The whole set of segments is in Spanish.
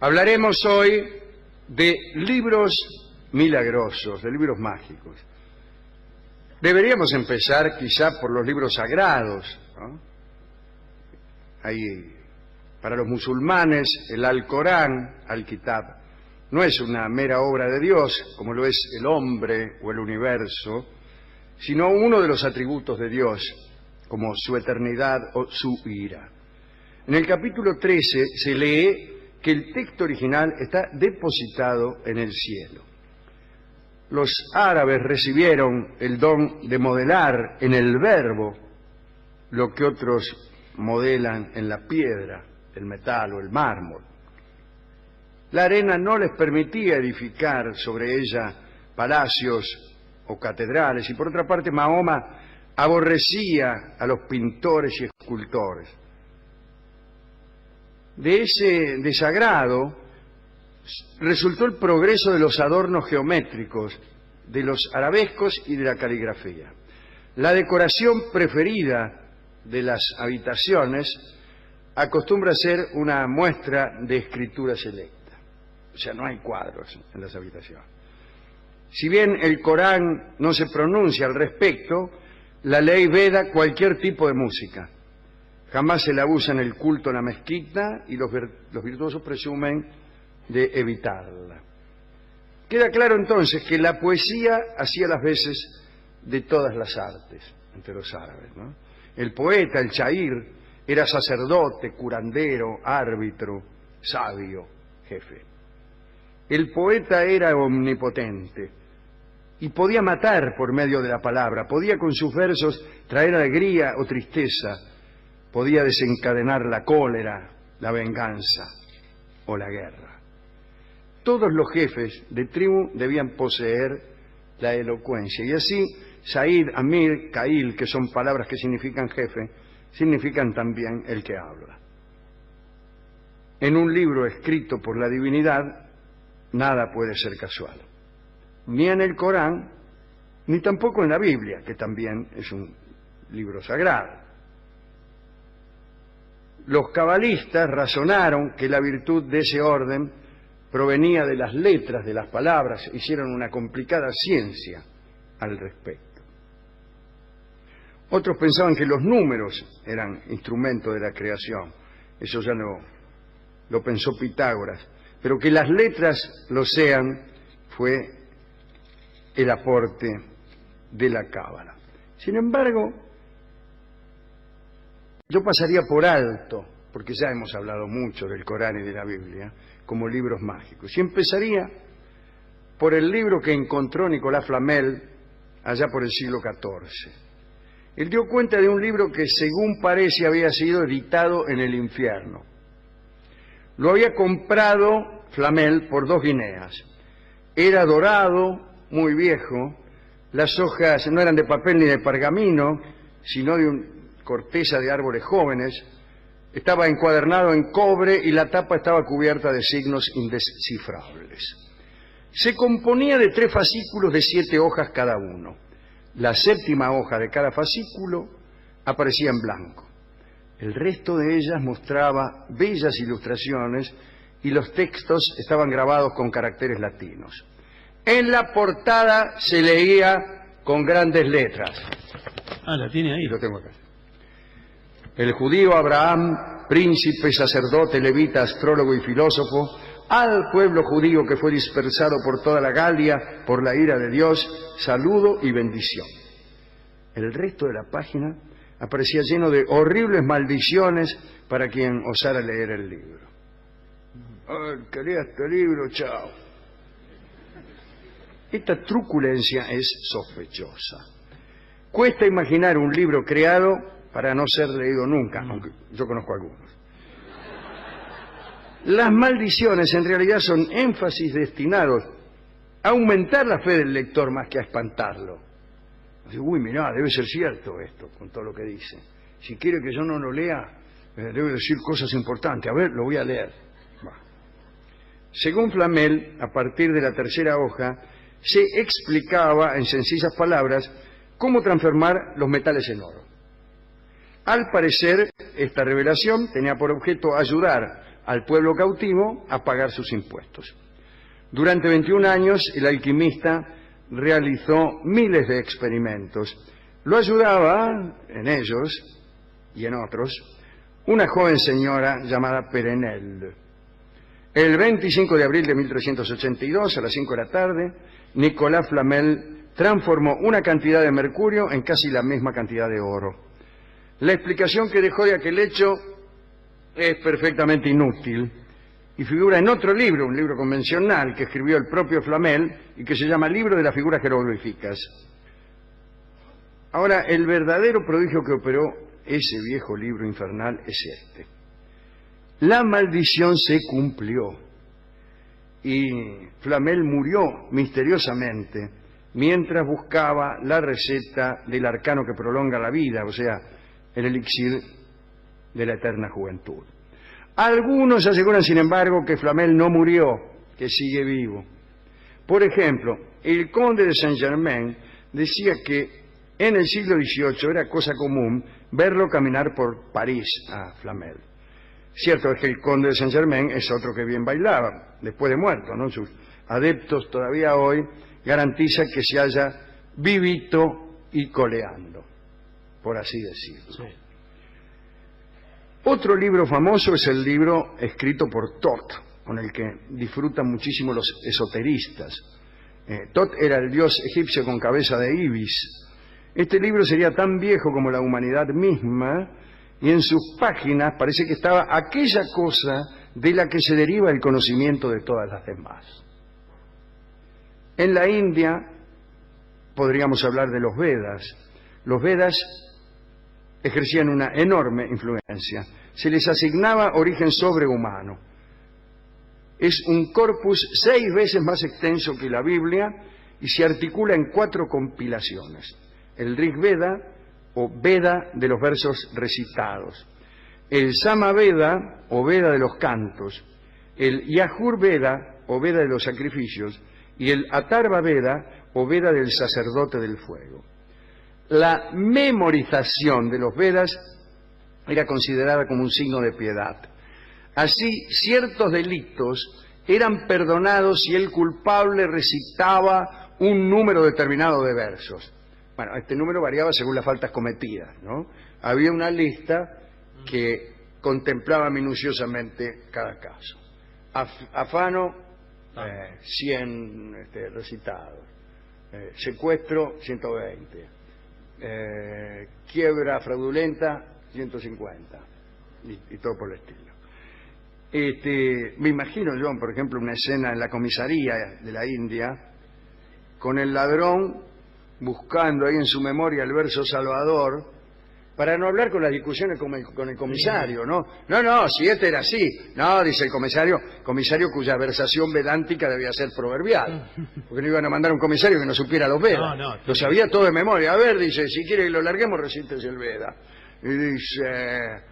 Hablaremos hoy de libros milagrosos, de libros mágicos. Deberíamos empezar quizá por los libros sagrados, ¿no? Para los musulmanes, el Alcorán, Al-Kitab, no es una mera obra de Dios, como lo es el hombre o el universo, sino uno de los atributos de Dios, como su eternidad o su ira. En el capítulo 13 se lee que el texto original está depositado en el cielo. Los árabes recibieron el don de modelar en el verbo lo que otros modelan en la piedra, el metal o el mármol. La arena no les permitía edificar sobre ella palacios o catedrales, y por otra parte Mahoma aborrecía a los pintores y escultores. De ese desagrado resultó el progreso de los adornos geométricos, de los arabescos y de la caligrafía. La decoración preferida de las habitaciones acostumbra ser una muestra de escritura selecta. O sea, no hay cuadros en las habitaciones. Si bien el Corán no se pronuncia al respecto, la ley veda cualquier tipo de música. Jamás se la usa en el culto en la mezquita y los virtuosos presumen de evitarla. Queda claro entonces que la poesía hacía las veces de todas las artes entre los árabes, ¿no? El poeta, el shair, era sacerdote, curandero, árbitro, sabio, jefe. El poeta era omnipotente y podía matar por medio de la palabra, podía con sus versos traer alegría o tristeza, podía desencadenar la cólera, la venganza o la guerra. Todos los jefes de tribu debían poseer la elocuencia, y así Said, Amir, Kail, que son palabras que significan jefe, significan también el que habla. En un libro escrito por la divinidad, nada puede ser casual, ni en el Corán, ni tampoco en la Biblia, que también es un libro sagrado. Los cabalistas razonaron que la virtud de ese orden provenía de las letras de las palabras, hicieron una complicada ciencia al respecto. Otros pensaban que los números eran instrumento de la creación, eso ya lo pensó Pitágoras, pero que las letras lo sean fue el aporte de la Cábala. Sin embargo, yo pasaría por alto, porque ya hemos hablado mucho del Corán y de la Biblia, como libros mágicos, y empezaría por el libro que encontró Nicolas Flamel allá por el siglo XIV. Él dio cuenta de un libro que, según parece, había sido editado en el infierno. Lo había comprado Flamel por 2 guineas. Era dorado, muy viejo, las hojas no eran de papel ni de pergamino, sino de corteza de árboles jóvenes, estaba encuadernado en cobre y la tapa estaba cubierta de signos indescifrables. Se componía de 3 fascículos de 7 hojas cada uno. La 7ª hoja de cada fascículo aparecía en blanco. El resto de ellas mostraba bellas ilustraciones y los textos estaban grabados con caracteres latinos. En la portada se leía con grandes letras. Ah, la tiene ahí. Lo tengo acá. El judío Abraham, príncipe, sacerdote, levita, astrólogo y filósofo, al pueblo judío que fue dispersado por toda la Galia por la ira de Dios, saludo y bendición. El resto de la página aparecía lleno de horribles maldiciones para quien osara leer el libro. ¡Ay, que lea este libro, chao! Esta truculencia es sospechosa. Cuesta imaginar un libro creado para no ser leído nunca, aunque yo conozco algunos. Las maldiciones en realidad son énfasis destinados a aumentar la fe del lector más que a espantarlo. Uy, mirá, debe ser cierto esto, con todo lo que dice. Si quiere que yo no lo lea, debe decir cosas importantes. A ver, lo voy a leer. Bah. Según Flamel, a partir de la 3ª hoja, se explicaba en sencillas palabras cómo transformar los metales en oro. Al parecer, esta revelación tenía por objeto ayudar al pueblo cautivo a pagar sus impuestos. Durante 21 años el alquimista realizó miles de experimentos. Lo ayudaba en ellos y en otros una joven señora llamada Perenelle. El 25 de abril de 1382, a las 5 de la tarde, Nicolas Flamel transformó una cantidad de mercurio en casi la misma cantidad de oro. La explicación que dejó de aquel hecho es perfectamente inútil y figura en otro libro, un libro convencional que escribió el propio Flamel y que se llama Libro de las Figuras Jeroglíficas. Ahora, el verdadero prodigio que operó ese viejo libro infernal es este. La maldición se cumplió y Flamel murió misteriosamente mientras buscaba la receta del arcano que prolonga la vida, o sea, el elixir de la eterna juventud. Algunos aseguran, sin embargo, que Flamel no murió, que sigue vivo. Por ejemplo, el conde de Saint-Germain decía que en el siglo XVIII era cosa común verlo caminar por París a Flamel. Cierto es que el conde de Saint-Germain es otro que bien bailaba, después de muerto, ¿no? Sus adeptos todavía hoy garantizan que se haya vivito y coleando, por así decirlo. Sí. Otro libro famoso es el libro escrito por Thoth, con el que disfrutan muchísimo los esoteristas. Thoth era el dios egipcio con cabeza de ibis. Este libro sería tan viejo como la humanidad misma y en sus páginas parece que estaba aquella cosa de la que se deriva el conocimiento de todas las demás. En la India podríamos hablar de los Vedas. Los Vedas ejercían una enorme influencia. Se les asignaba origen sobrehumano. Es un corpus 6 veces más extenso que la Biblia y se articula en 4 compilaciones. El Rig Veda, o Veda de los versos recitados. El Sama Veda, o Veda de los cantos. El Yajur Veda, o Veda de los sacrificios. Y el Atharva Veda, o Veda del sacerdote del fuego. La memorización de los Vedas era considerada como un signo de piedad. Así, ciertos delitos eran perdonados si el culpable recitaba un número determinado de versos. Bueno, este número variaba según las faltas cometidas, ¿no? Había una lista que contemplaba minuciosamente cada caso. Afano, 100 recitados. Secuestro, 120. Quiebra fraudulenta, 150. Y todo por el estilo. Me imagino yo, por ejemplo, una escena en la comisaría de la India, con el ladrón buscando ahí en su memoria el verso salvador, para no hablar con las discusiones con el comisario, ¿no? No, si este era así. No, dice el comisario cuya versación vedántica debía ser proverbial, porque no iban a mandar un comisario que no supiera los Vedas. No, lo sabía todo de memoria. A ver, dice, si quiere que lo larguemos, recítese el Veda. Y dice,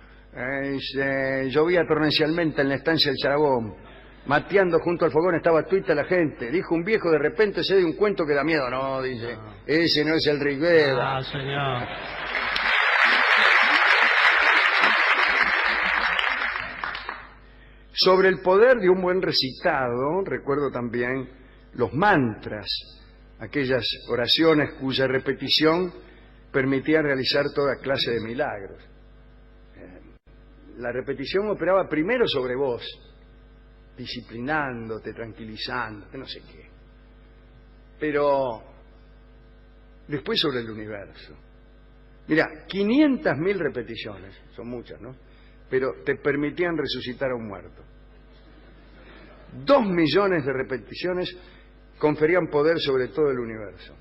llovía torrencialmente en la estancia del Charabón. Mateando junto al fogón estaba tuita la gente. Dijo un viejo, de repente se de un cuento que da miedo. No, dice, ese no es el Rig Veda. Ah, señor. Sobre el poder de un buen recitado, recuerdo también los mantras, aquellas oraciones cuya repetición permitía realizar toda clase de milagros. La repetición operaba primero sobre vos, disciplinándote, tranquilizándote, no sé qué. Pero después sobre el universo. Mira, 500.000 repeticiones, son muchas, ¿no? Pero te permitían resucitar a un muerto. 2 millones de repeticiones conferían poder sobre todo el universo.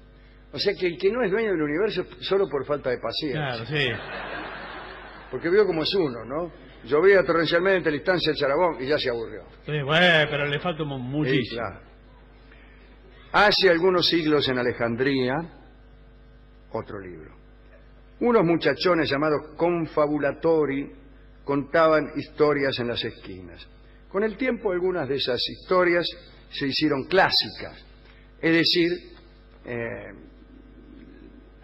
O sea que el que no es dueño del universo solo por falta de paciencia. Claro, sí. Porque vio como es uno, ¿no? Llovía torrencialmente en la estancia del Charabón y ya se aburrió. Sí, bueno, pero le falta muchísimo. Sí, claro. Hace algunos siglos en Alejandría, otro libro. Unos muchachones llamados confabulatori contaban historias en las esquinas. Con el tiempo algunas de esas historias se hicieron clásicas. Es decir,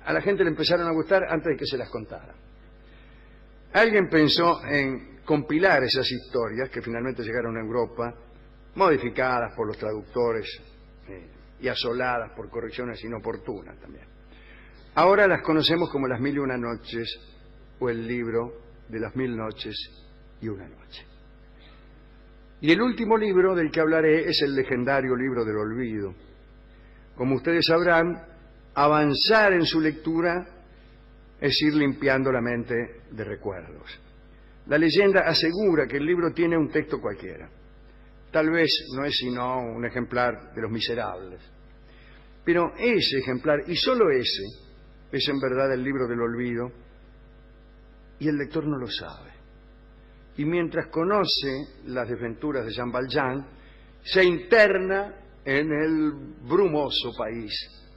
a la gente le empezaron a gustar antes de que se las contara. Alguien pensó en compilar esas historias que finalmente llegaron a Europa, modificadas por los traductores y asoladas por correcciones inoportunas también. Ahora las conocemos como las 1001 noches o el libro de las 1000 noches y una noche. Y el último libro del que hablaré es el legendario libro del olvido. Como ustedes sabrán, avanzar en su lectura es ir limpiando la mente de recuerdos. La leyenda asegura que el libro tiene un texto cualquiera. Tal vez no es sino un ejemplar de Los Miserables. Pero ese ejemplar, y solo ese, es en verdad el libro del olvido, y el lector no lo sabe. Y mientras conoce las desventuras de Jean Valjean, se interna en el brumoso país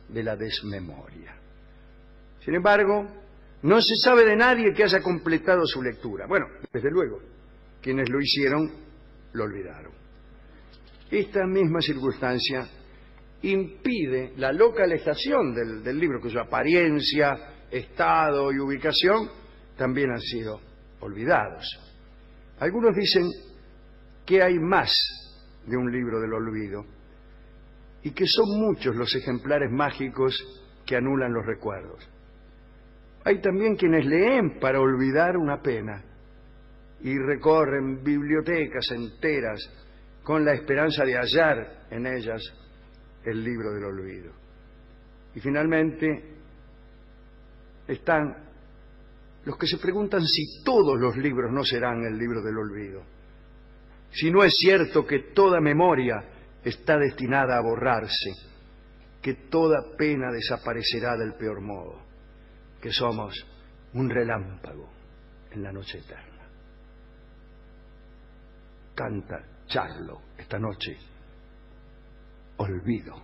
de la desmemoria. Sin embargo, no se sabe de nadie que haya completado su lectura. Bueno, desde luego, quienes lo hicieron lo olvidaron. Esta misma circunstancia impide la localización del libro, cuya apariencia, estado y ubicación también han sido olvidados. Algunos dicen que hay más de un libro del olvido y que son muchos los ejemplares mágicos que anulan los recuerdos. Hay también quienes leen para olvidar una pena y recorren bibliotecas enteras con la esperanza de hallar en ellas el libro del olvido. Y finalmente están los que se preguntan si todos los libros no serán el libro del olvido, si no es cierto que toda memoria está destinada a borrarse, que toda pena desaparecerá del peor modo, que somos un relámpago en la noche eterna. Canta Charlo esta noche, Olvido.